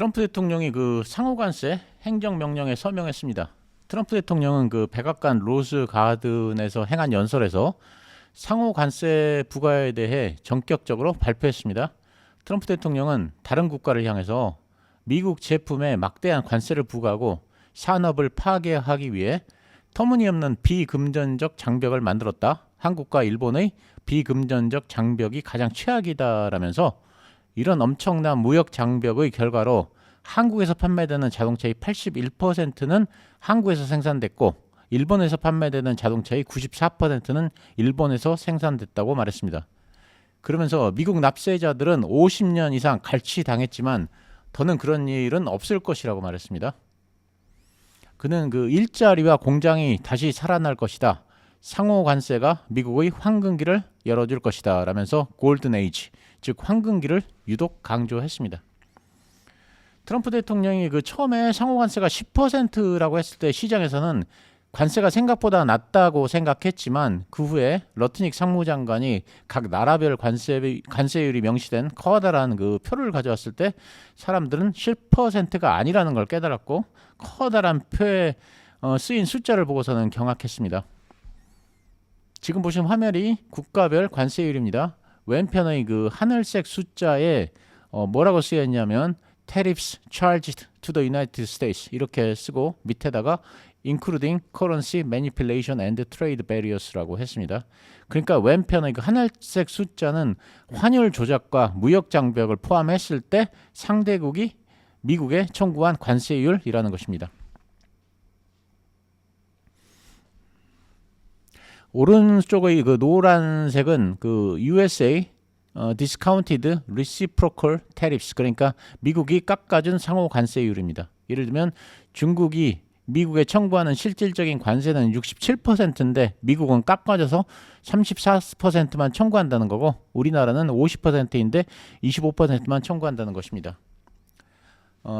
트럼프 대통령이 그 상호관세 행정명령에 서명했습니다. 트럼프 대통령은 그 백악관 로즈 가든에서 행한 연설에서 상호관세 부과에 대해 전격적으로 발표했습니다. 트럼프 대통령은 다른 국가를 향해서 미국 제품에 막대한 관세를 부과하고 산업을 파괴하기 위해 터무니없는 비금전적 장벽을 만들었다. 한국과 일본의 비금전적 장벽이 가장 최악이다라면서 이런 엄청난 무역 장벽의 결과로 한국에서 판매되는 자동차의 81%는 한국에서 생산됐고 일본에서 판매되는 자동차의 94%는 일본에서 생산됐다고 말했습니다. 그러면서 미국 납세자들은 50년 이상 갈취당했지만 더는 그런 일은 없을 것이라고 말했습니다. 그는 그 일자리와 공장이 다시 살아날 것이다. 상호 관세가 미국의 황금기를 열어줄 것이다 라면서 골든 에이지, 즉 황금기를 유독 강조했습니다. 트럼프 대통령이 그 처음에 상호 관세가 10%라고 했을 때 시장에서는 관세가 생각보다 낮다고 생각했지만 그 후에 러트닉 상무장관이 각 나라별 관세율이 명시된 커다란 그 표를 가져왔을 때 사람들은 10%가 아니라는 걸 깨달았고 커다란 표에 쓰인 숫자를 보고서는 경악했습니다. 지금 보시는 화면이 국가별 관세율입니다. 왼편의 그 하늘색 숫자에 뭐라고 쓰였냐면 tariffs charged to the United States 이렇게 쓰고 밑에다가 including currency manipulation and trade barriers라고 했습니다. 그러니까 왼편의 그 하늘색 숫자는 환율 조작과 무역 장벽을 포함했을 때 상대국이 미국에 청구한 관세율이라는 것입니다. 오른쪽의 그 노란색은 그 USA discounted reciprocal tariffs, 그러니까 미국이 깎아준 상호 관세율입니다. 예를 들면 중국이 미국에 청구하는 실질적인 관세는 67%인데 미국은 깎아줘서 34%만 청구한다는 거고 우리나라는 50%인데 25%만 청구한다는 것입니다.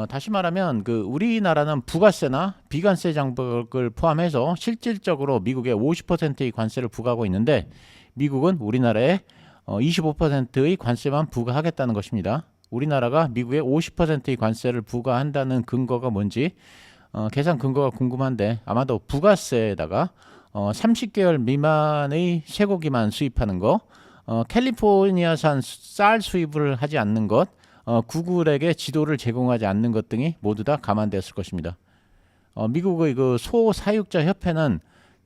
다시 말하면 그 우리나라는 부가세나 비관세 장벽을 포함해서 실질적으로 미국에 50%의 관세를 부과하고 있는데 미국은 우리나라에 25%의 관세만 부과하겠다는 것입니다. 우리나라가 미국에 50%의 관세를 부과한다는 근거가 뭔지 계산 근거가 궁금한데 아마도 부가세에다가 30개월 미만의 쇠고기만 수입하는 거, 캘리포니아산 쌀 수입을 하지 않는 것, 구글에게 지도를 제공하지 않는 것 등이 모두 다 감안되었을 것입니다. 미국의 그 소사육자 협회는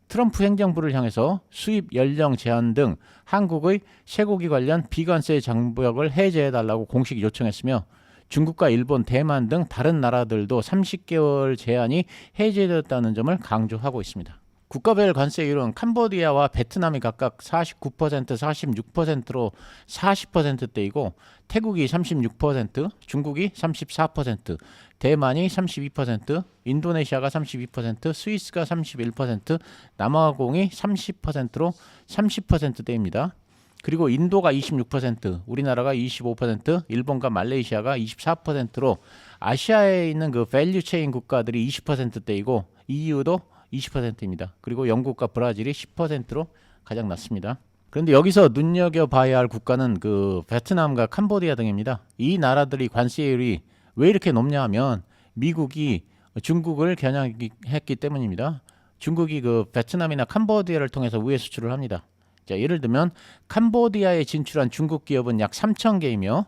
트럼프 행정부를 향해서 수입 연령 제한 등 한국의 쇠고기 관련 비관세 장벽을 해제해달라고 공식 요청했으며 중국과 일본, 대만 등 다른 나라들도 30개월 제한이 해제되었다는 점을 강조하고 있습니다. 국가별 관세율은 캄보디아와 베트남이 각각 49%, 46%로 40%대이고 태국이 36%, 중국이 34%, 대만이 32%, 인도네시아가 32%, 스위스가 31%, 남아공이 30%로 30%대입니다. 그리고 인도가 26%, 우리나라가 25%, 일본과 말레이시아가 24%로 아시아에 있는 그 밸류 체인 국가들이 20%대이고 EU도 20%입니다. 그리고 영국과 브라질이 10%로 가장 낮습니다. 그런데 여기서 눈여겨봐야 할 국가는 그 베트남과 캄보디아 등입니다. 이 나라들이 관세율이 왜 이렇게 높냐 하면 미국이 중국을 겨냥했기 때문입니다. 중국이 그 베트남이나 캄보디아를 통해서 우회 수출을 합니다. 자, 예를 들면 캄보디아에 진출한 중국 기업은 약 3,000개이며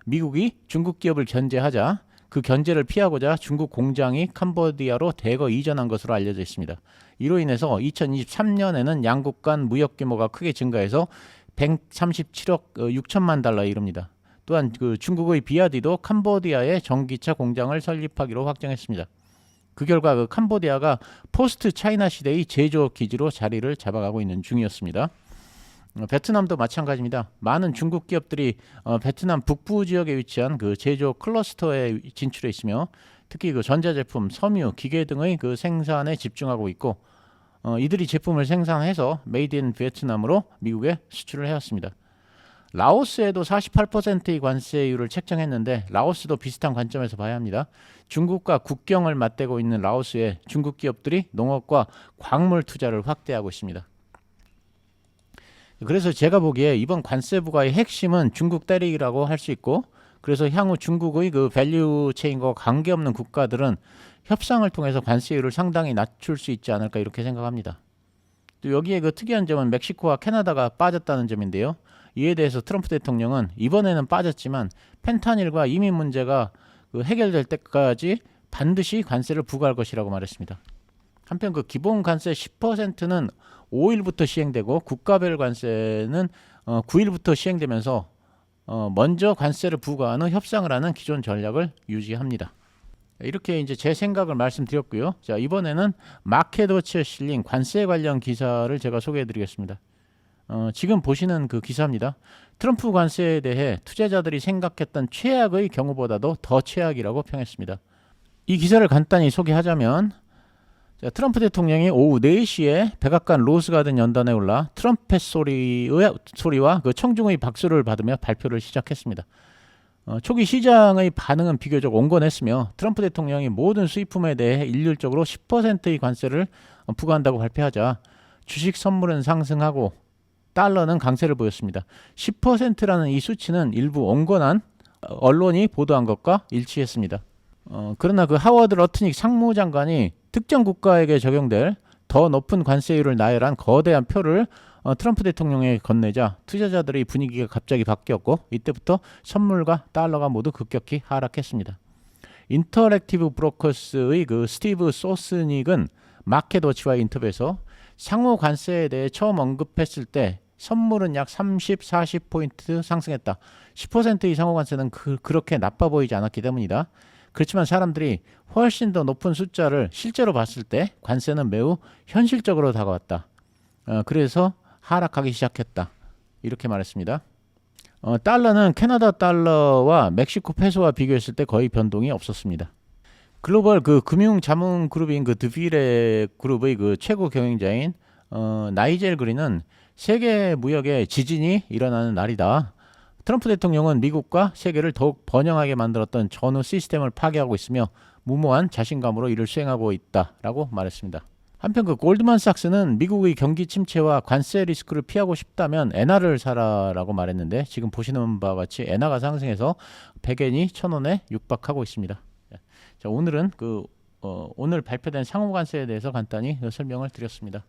미국이 중국 기업을 견제하자 그 견제를 피하고자 중국 공장이 캄보디아로 대거 이전한 것으로 알려져 있습니다. 이로 인해서 2023년에는 양국 간 무역 규모가 크게 증가해서 137억 6천만 달러에 이릅니다. 또한 그 중국의 비아디도 캄보디아에 전기차 공장을 설립하기로 확정했습니다. 그 결과 그 캄보디아가 포스트 차이나 시대의 제조 기지로 자리를 잡아가고 있는 중이었습니다. 베트남도 마찬가지입니다. 많은 중국 기업들이 베트남 북부 지역에 위치한 그 제조 클러스터에 진출해 있으며 특히 그 전자제품, 섬유, 기계 등의 그 생산에 집중하고 있고 이들이 제품을 생산해서 메이드 인 베트남으로 미국에 수출을 해왔습니다. 라오스에도 48%의 관세율을 책정했는데 라오스도 비슷한 관점에서 봐야 합니다. 중국과 국경을 맞대고 있는 라오스에 중국 기업들이 농업과 광물 투자를 확대하고 있습니다. 그래서 제가 보기에 이번 관세 부과의 핵심은 중국 때리기라고 할 수 있고 그래서 향후 중국의 그 밸류 체인과 관계없는 국가들은 협상을 통해서 관세율을 상당히 낮출 수 있지 않을까 이렇게 생각합니다. 또 여기에 그 특이한 점은 멕시코와 캐나다가 빠졌다는 점인데요. 이에 대해서 트럼프 대통령은 이번에는 빠졌지만 펜타닐과 이민 문제가 그 해결될 때까지 반드시 관세를 부과할 것이라고 말했습니다. 한편 그 기본 관세 10%는 5일부터 시행되고 국가별 관세는 9일부터 시행되면서 먼저 관세를 부과하는 협상을 하는 기존 전략을 유지합니다. 이렇게 이제 제 생각을 말씀드렸고요. 자, 이번에는 마켓워치에 실린 관세 관련 기사를 제가 소개해드리겠습니다. 지금 보시는 그 기사입니다. 트럼프 관세에 대해 투자자들이 생각했던 최악의 경우보다도 더 최악이라고 평했습니다. 이 기사를 간단히 소개하자면, 자, 트럼프 대통령이 오후 4시에 백악관 로스가든 연단에 올라 트럼펫 소리와 그 청중의 박수를 받으며 발표를 시작했습니다. 초기 시장의 반응은 비교적 온건했으며 트럼프 대통령이 모든 수입품에 대해 일률적으로 10%의 관세를 부과한다고 발표하자 주식 선물은 상승하고 달러는 강세를 보였습니다. 10%라는 이 수치는 일부 온건한 언론이 보도한 것과 일치했습니다. 그러나 그 하워드 러트닉 상무장관이 특정 국가에게 적용될 더 높은 관세율을 나열한 거대한 표를 트럼프 대통령에게 건네자 투자자들의 분위기가 갑자기 바뀌었고 이때부터 선물과 달러가 모두 급격히 하락했습니다. 인터랙티브 브로커스의 그 스티브 소스닉은 마켓워치와의 인터뷰에서 상호 관세에 대해 처음 언급했을 때 선물은 약 30, 40포인트 상승했다. 10%의 상호 관세는 그렇게 나빠 보이지 않았기 때문이다. 그렇지만 사람들이 훨씬 더 높은 숫자를 실제로 봤을 때 관세는 매우 현실적으로 다가왔다. 그래서 하락하기 시작했다. 이렇게 말했습니다. 달러는 캐나다 달러와 멕시코 페소와 비교했을 때 거의 변동이 없었습니다. 글로벌 그 금융 자문 그룹인 그 드비레 그룹의 그 최고 경영자인 나이젤 그린은 세계 무역에 지진이 일어나는 날이다. 트럼프 대통령은 미국과 세계를 더욱 번영하게 만들었던 전후 시스템을 파괴하고 있으며 무모한 자신감으로 이를 수행하고 있다라고 말했습니다. 한편 그 골드만삭스는 미국의 경기 침체와 관세 리스크를 피하고 싶다면 엔화를 사라라고 말했는데 지금 보시는 바와 같이 엔화가 상승해서 100엔이 1000원에 육박하고 있습니다. 자, 오늘은 오늘 발표된 상호관세에 대해서 간단히 설명을 드렸습니다.